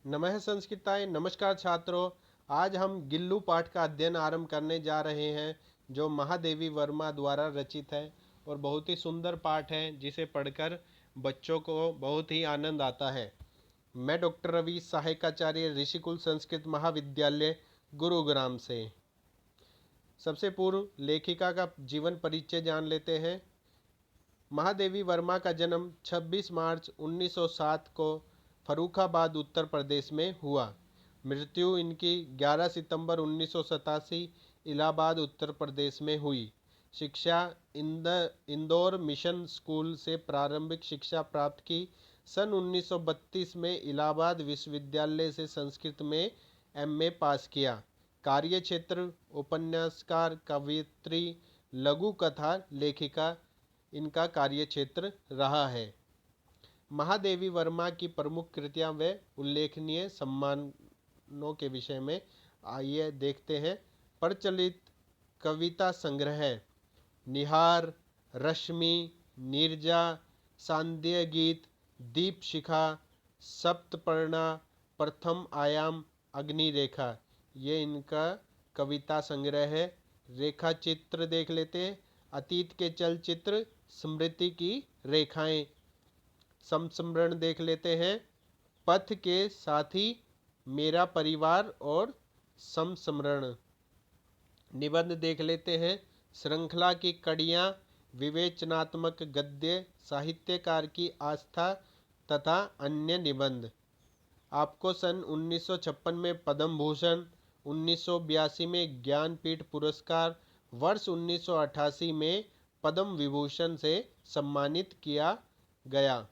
नमः संस्कृताय। नमस्कार छात्रों। आज हम गिल्लू पाठ का अध्ययन आरंभ करने जा रहे हैं जो महादेवी वर्मा द्वारा रचित है और बहुत ही सुंदर पाठ है जिसे पढ़कर बच्चों को बहुत ही आनंद आता है। मैं डॉक्टर रवि, सहायकाचार्य, ऋषिकुल संस्कृत महाविद्यालय, गुरुग्राम से। सबसे पूर्व लेखिका का जीवन परिचय जान लेते हैं। महादेवी वर्मा का जन्म 26 मार्च 1907 को फर्रुखाबाद उत्तर प्रदेश में हुआ। मृत्यु इनकी 11 सितंबर 1987 इलाहाबाद उत्तर प्रदेश में हुई। शिक्षा इंदौर मिशन स्कूल से प्रारंभिक शिक्षा प्राप्त की। सन 1932 में इलाहाबाद विश्वविद्यालय से संस्कृत में एमए पास किया। कार्य क्षेत्र उपन्यासकार, कवयित्री, लघु कथा लेखिका इनका कार्य क्षेत्र रहा है। महादेवी वर्मा की प्रमुख कृतियां व उल्लेखनीय सम्मानों के विषय में आइए देखते हैं। प्रचलित कविता संग्रह निहार, रश्मि, नीरजा, सांध्य गीत, दीप शिखा, सप्तपर्णा, प्रथम आयाम, अग्निरेखा, ये इनका कविता संग्रह है। रेखा चित्र देख लेते हैं। अतीत के चलचित्र, स्मृति की रेखाएं। समस्मरण देख लेते हैं। पथ के साथी, मेरा परिवार और समस्मरण। निबंध देख लेते हैं। श्रृंखला की कड़ियाँ, विवेचनात्मक गद्य, साहित्यकार की आस्था तथा अन्य निबंध। आपको सन 1956 में पद्म भूषण, 1982 में ज्ञानपीठ पुरस्कार, वर्ष 1988 में पद्म विभूषण से सम्मानित किया गया।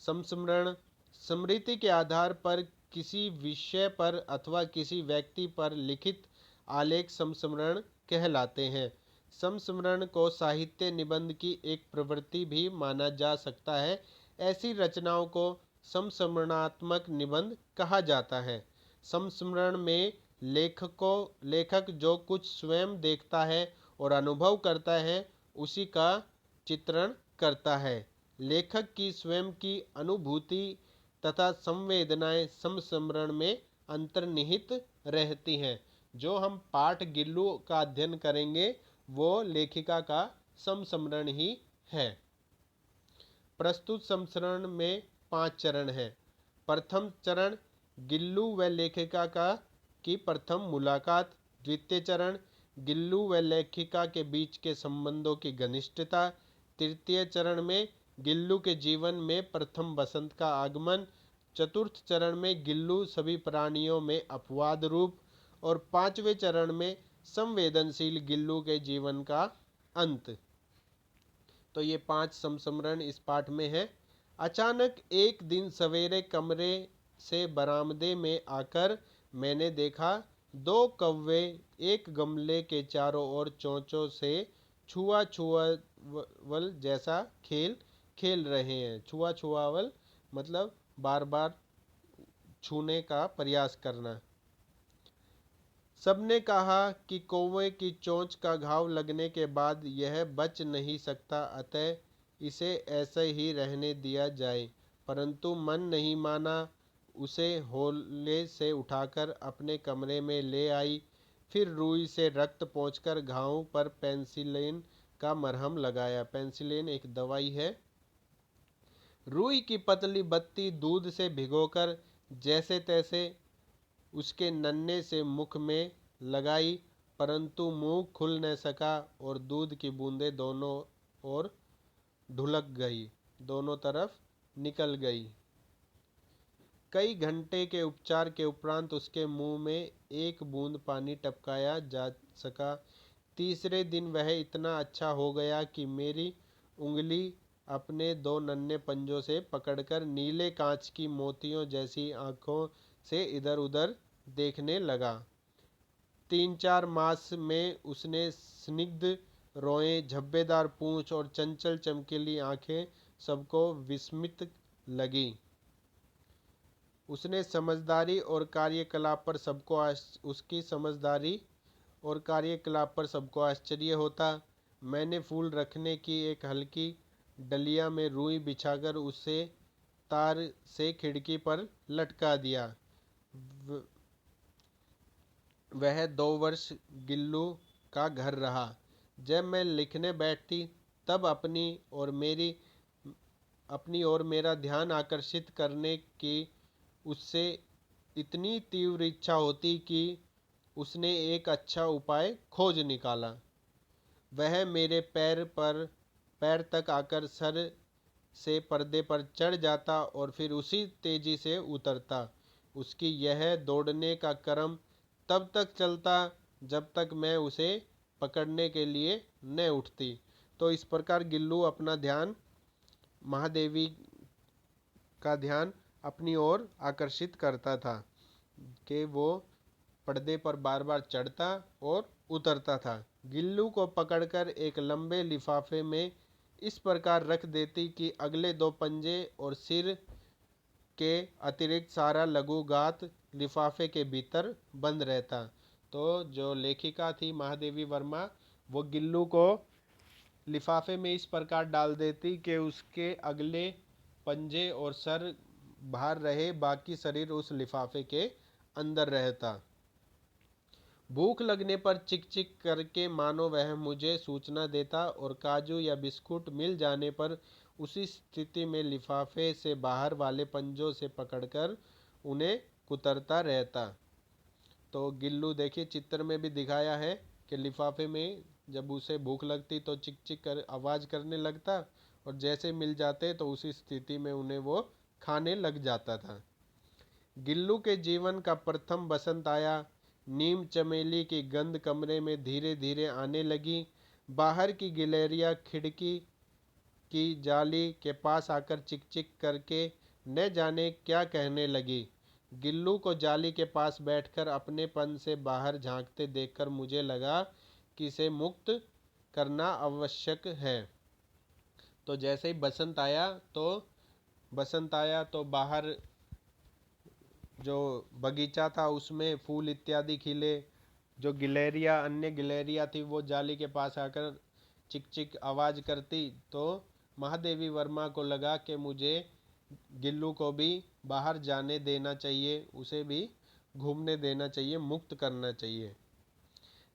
संस्मरण स्मृति के आधार पर किसी विषय पर अथवा किसी व्यक्ति पर लिखित आलेख संस्मरण कहलाते हैं। संस्मरण को साहित्य निबंध की एक प्रवृत्ति भी माना जा सकता है। ऐसी रचनाओं को संस्मरणात्मक निबंध कहा जाता है। संस्मरण में लेखक जो कुछ स्वयं देखता है और अनुभव करता है उसी का चित्रण करता है। लेखक की स्वयं की अनुभूति तथा संवेदनाएं संस्मरण में अंतर्निहित रहती हैं। जो हम पाठ गिल्लू का अध्ययन करेंगे वो लेखिका का संस्मरण ही है। प्रस्तुत संस्मरण में 5 चरण हैं। प्रथम चरण गिल्लू व लेखिका की प्रथम मुलाकात। द्वितीय चरण गिल्लू व लेखिका के बीच के संबंधों की घनिष्ठता। तृतीय चरण में गिल्लू के जीवन में प्रथम बसंत का आगमन। चतुर्थ चरण में गिल्लू सभी प्राणियों में अपवाद रूप। और पांचवें चरण में संवेदनशील गिल्लू के जीवन का अंत। तो ये 5 संस्मरण इस पाठ में है। अचानक एक दिन सवेरे कमरे से बरामदे में आकर मैंने देखा 2 कौवे एक गमले के चारों ओर चोंचों से छुआछुआवल जैसा खेल खेल रहे हैं। छुआछुआवल मतलब बार बार छूने का प्रयास करना। सबने कहा कि कौवे की चोंच का घाव लगने के बाद यह बच नहीं सकता, अतः इसे ऐसे ही रहने दिया जाए। परंतु मन नहीं माना। उसे हौले से उठाकर अपने कमरे में ले आई। फिर रुई से रक्त पोंछकर घाव पर पेनिसिलिन का मरहम लगाया। पेनिसिलिन एक दवाई है। रुई की पतली बत्ती दूध से भिगोकर जैसे तैसे उसके नन्हे से मुख में लगाई, परंतु मुंह खुल न सका और दूध की बूंदें दोनों ओर ढुलक गई, दोनों तरफ निकल गई। कई घंटे के उपचार के उपरांत उसके मुंह में एक बूंद पानी टपकाया जा सका। तीसरे दिन वह इतना अच्छा हो गया कि मेरी उंगली अपने 2 नन्हे पंजों से पकड़कर नीले कांच की मोतियों जैसी आंखों से इधर उधर देखने लगा। 3-4 मास में उसने स्निग्ध रोएं, झब्बेदार पूंछ और चंचल चमकीली आंखें सबको विस्मित लगी। उसकी समझदारी और कार्यकलाप पर सबको आश्चर्य होता। मैंने फूल रखने की एक हल्की डलिया में रुई बिछाकर उसे तार से खिड़की पर लटका दिया। वह 2 वर्ष गिल्लू का घर रहा। जब मैं लिखने बैठती तब अपनी ओर मेरा ध्यान आकर्षित करने की उससे इतनी तीव्र इच्छा होती कि उसने एक अच्छा उपाय खोज निकाला। वह मेरे पैर तक आकर सर से पर्दे पर चढ़ जाता और फिर उसी तेजी से उतरता। उसकी यह दौड़ने का क्रम तब तक चलता जब तक मैं उसे पकड़ने के लिए न उठती। तो इस प्रकार गिल्लू अपना ध्यान, महादेवी का ध्यान अपनी ओर आकर्षित करता था कि वो पर्दे पर बार बार चढ़ता और उतरता था। गिल्लू को पकड़कर एक लंबे लिफाफे में इस प्रकार रख देती कि अगले 2 पंजे और सिर के अतिरिक्त सारा लघुगात लिफाफे के भीतर बंद रहता। तो जो लेखिका थी महादेवी वर्मा, वो गिल्लू को लिफाफे में इस प्रकार डाल देती कि उसके अगले पंजे और सर बाहर रहे, बाकी शरीर उस लिफाफे के अंदर रहता। भूख लगने पर चिक चिक करके मानो वह मुझे सूचना देता और काजू या बिस्कुट मिल जाने पर उसी स्थिति में लिफाफे से बाहर वाले पंजों से पकड़कर उन्हें कुतरता रहता। तो गिल्लू देखिए चित्र में भी दिखाया है कि लिफाफे में जब उसे भूख लगती तो चिक चिक कर आवाज़ करने लगता और जैसे मिल जाते तो उसी स्थिति में उन्हें वो खाने लग जाता था। गिल्लू के जीवन का प्रथम बसंत आया। नीम चमेली की गंध कमरे में धीरे धीरे आने लगी। बाहर की गिलहरियाँ खिड़की की जाली के पास आकर चिक चिक करके न जाने क्या कहने लगी। गिल्लू को जाली के पास बैठकर अपनेपन से बाहर झांकते देखकर मुझे लगा कि इसे मुक्त करना आवश्यक है। तो जैसे ही बसंत आया तो बाहर जो बगीचा था उसमें फूल इत्यादि खिले। जो अन्य गिलहरियाँ थी वो जाली के पास आकर चिक चिक आवाज़ करती। तो महादेवी वर्मा को लगा कि मुझे गिल्लू को भी बाहर जाने देना चाहिए, उसे भी घूमने देना चाहिए, मुक्त करना चाहिए।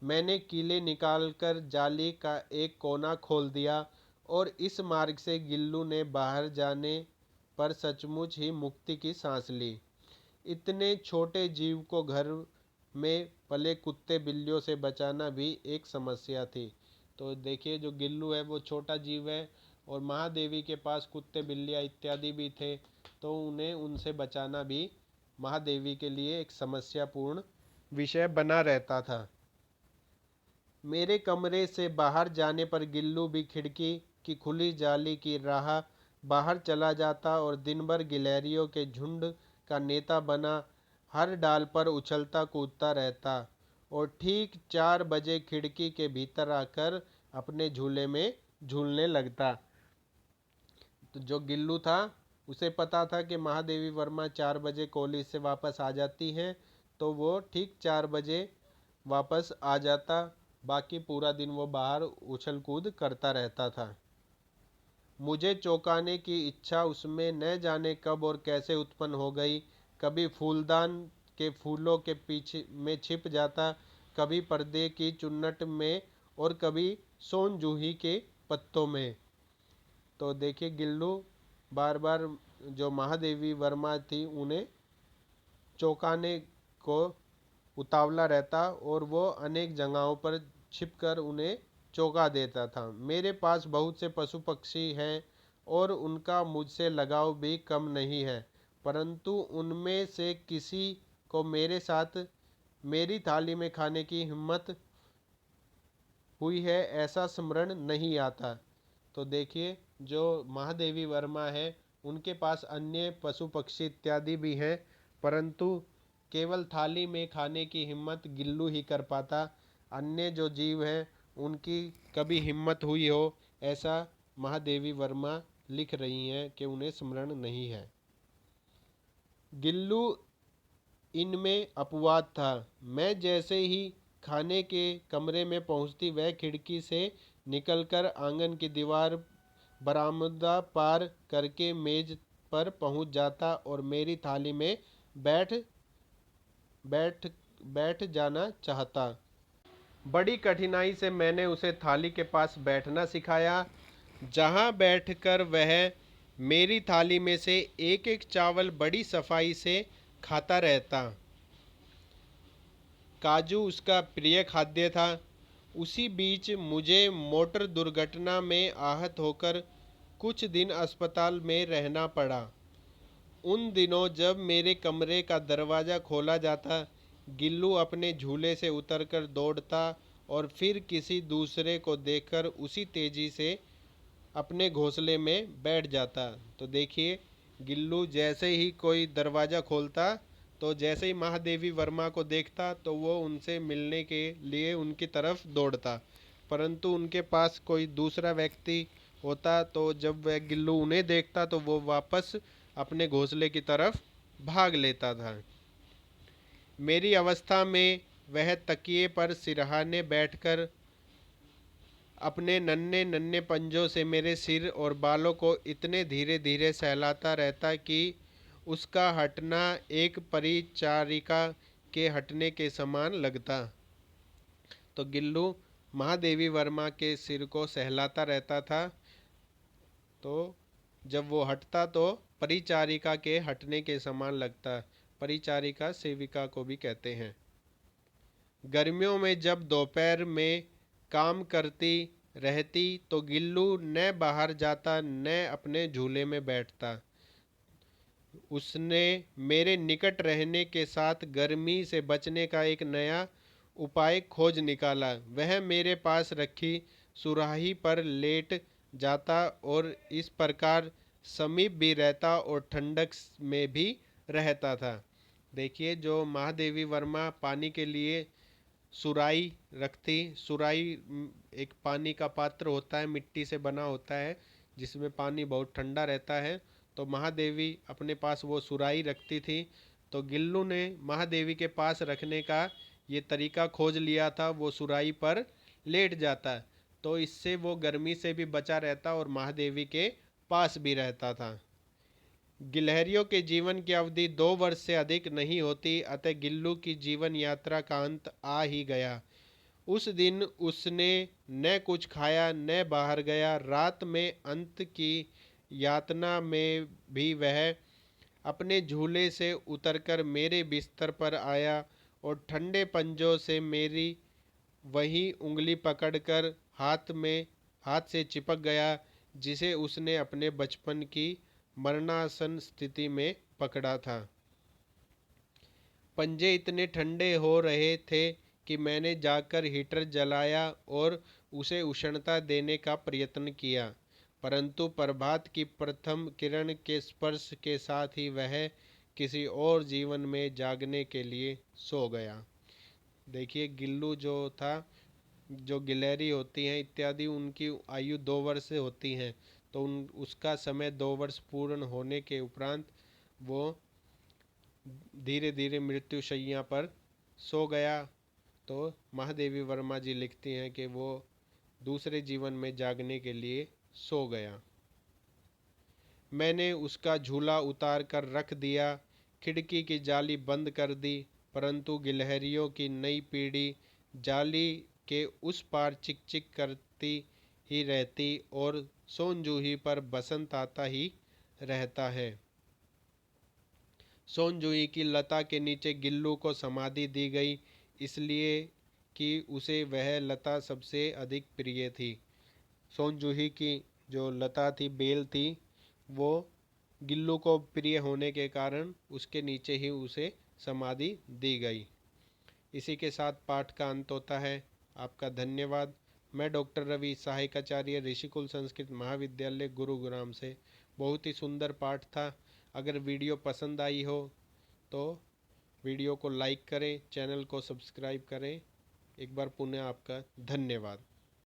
मैंने कीले निकालकर जाली का एक कोना खोल दिया और इस मार्ग से गिल्लू ने बाहर जाने पर सचमुच ही मुक्ति की सांस ली। इतने छोटे जीव को घर में पले कुत्ते बिल्लियों से बचाना भी एक समस्या थी। तो देखिए जो गिल्लू है वो छोटा जीव है और महादेवी के पास कुत्ते बिल्लियाँ इत्यादि भी थे, तो उन्हें उनसे बचाना भी महादेवी के लिए एक समस्यापूर्ण विषय बना रहता था। मेरे कमरे से बाहर जाने पर गिल्लू भी खिड़की की खुली जाली की राह बाहर चला जाता और दिन भर गिलहरियों के झुंड का नेता बना हर डाल पर उछलता कूदता रहता और ठीक 4 बजे खिड़की के भीतर आकर अपने झूले में झूलने लगता। तो जो गिल्लू था उसे पता था कि महादेवी वर्मा 4 बजे कॉलेज से वापस आ जाती हैं, तो वो ठीक 4 बजे वापस आ जाता। बाकी पूरा दिन वो बाहर उछल कूद करता रहता था। मुझे चौंकाने की इच्छा उसमें न जाने कब और कैसे उत्पन्न हो गई। कभी फूलदान के फूलों के पीछे में छिप जाता, कभी पर्दे की चुन्नट में और कभी सोन जूही के पत्तों में। तो देखिए गिल्लू बार बार जो महादेवी वर्मा थी उन्हें चौंकाने को उतावला रहता और वो अनेक जगहों पर छिपकर उन्हें चौंका देता था। मेरे पास बहुत से पशु पक्षी हैं और उनका मुझसे लगाव भी कम नहीं है, परंतु उनमें से किसी को मेरे साथ मेरी थाली में खाने की हिम्मत हुई है ऐसा स्मरण नहीं आता। तो देखिए जो महादेवी वर्मा है उनके पास अन्य पशु पक्षी इत्यादि भी हैं, परंतु केवल थाली में खाने की हिम्मत गिल्लू ही कर पाता। अन्य जो जीव हैं उनकी कभी हिम्मत हुई हो ऐसा महादेवी वर्मा लिख रही हैं कि उन्हें स्मरण नहीं है। गिल्लू इनमें अपवाद था। मैं जैसे ही खाने के कमरे में पहुंचती वह खिड़की से निकलकर आंगन की दीवार, बरामदा पार करके मेज पर पहुंच जाता और मेरी थाली में बैठ बैठ बैठ जाना चाहता। बड़ी कठिनाई से मैंने उसे थाली के पास बैठना सिखाया, जहां बैठकर वह मेरी थाली में से एक एक चावल बड़ी सफाई से खाता रहता। काजू उसका प्रिय खाद्य था। उसी बीच मुझे मोटर दुर्घटना में आहत होकर कुछ दिन अस्पताल में रहना पड़ा। उन दिनों जब मेरे कमरे का दरवाज़ा खोला जाता, गिल्लू अपने झूले से उतरकर दौड़ता और फिर किसी दूसरे को देखकर उसी तेज़ी से अपने घोंसले में बैठ जाता। तो देखिए, गिल्लू जैसे ही कोई दरवाज़ा खोलता, तो जैसे ही महादेवी वर्मा को देखता तो वो उनसे मिलने के लिए उनकी तरफ दौड़ता, परंतु उनके पास कोई दूसरा व्यक्ति होता तो जब वह गिल्लू उन्हें देखता तो वो वापस अपने घोंसले की तरफ भाग लेता था। मेरी अवस्था में वह तकिए पर सिरहाने बैठकर अपने नन्हे नन्हे पंजों से मेरे सिर और बालों को इतने धीरे धीरे सहलाता रहता कि उसका हटना एक परिचारिका के हटने के समान लगता। तो गिल्लू महादेवी वर्मा के सिर को सहलाता रहता था, तो जब वो हटता तो परिचारिका के हटने के समान लगता। परिचारिका सेविका को भी कहते हैं। गर्मियों में जब दोपहर में काम करती रहती तो गिल्लू न बाहर जाता न अपने झूले में बैठता। उसने मेरे निकट रहने के साथ गर्मी से बचने का एक नया उपाय खोज निकाला। वह मेरे पास रखी सुराही पर लेट जाता और इस प्रकार समीप भी रहता और ठंडक में भी रहता था। देखिए, जो महादेवी वर्मा पानी के लिए सुराही रखती। सुराही एक पानी का पात्र होता है, मिट्टी से बना होता है, जिसमें पानी बहुत ठंडा रहता है। तो महादेवी अपने पास वो सुराही रखती थी। तो गिल्लू ने महादेवी के पास रखने का ये तरीका खोज लिया था। वो सुराही पर लेट जाता, तो इससे वो गर्मी से भी बचा रहता और महादेवी के पास भी रहता था। गिलहरियों के जीवन की अवधि 2 वर्ष से अधिक नहीं होती, अतः गिल्लू की जीवन यात्रा का अंत आ ही गया। उस दिन उसने न कुछ खाया न बाहर गया। रात में अंत की यातना में भी वह अपने झूले से उतरकर मेरे बिस्तर पर आया और ठंडे पंजों से मेरी वही उंगली पकड़कर हाथ से चिपक गया, जिसे उसने अपने बचपन की मरणासन स्थिति में पकड़ा था। पंजे इतने ठंडे हो रहे थे कि मैंने जाकर हीटर जलाया और उसे उष्णता देने का प्रयत्न किया, परंतु प्रभात की प्रथम किरण के स्पर्श के साथ ही वह किसी और जीवन में जागने के लिए सो गया। देखिए, गिल्लू जो था, जो गिलहरी होती हैं इत्यादि, उनकी आयु 2 वर्ष से होती हैं। तो उसका समय 2 वर्ष पूर्ण होने के उपरांत वो धीरे धीरे मृत्युशैया पर सो गया। तो महादेवी वर्मा जी लिखती हैं कि वो दूसरे जीवन में जागने के लिए सो गया। मैंने उसका झूला उतार कर रख दिया, खिड़की की जाली बंद कर दी, परंतु गिलहरियों की नई पीढ़ी जाली के उस पार चिक चिक करती ही रहती और सोनजूही पर बसंत आता ही रहता है। सोनजूही की लता के नीचे गिल्लू को समाधि दी गई, इसलिए कि उसे वह लता सबसे अधिक प्रिय थी। सोनजूही की जो लता थी, बेल थी, वो गिल्लू को प्रिय होने के कारण उसके नीचे ही उसे समाधि दी गई। इसी के साथ पाठ का अंत होता है। आपका धन्यवाद। मैं डॉक्टर रवि, सहायकाचार्य, ऋषिकुल संस्कृत महाविद्यालय, गुरुग्राम से। बहुत ही सुंदर पाठ था। अगर वीडियो पसंद आई हो तो वीडियो को लाइक करें, चैनल को सब्सक्राइब करें। एक बार पुनः आपका धन्यवाद।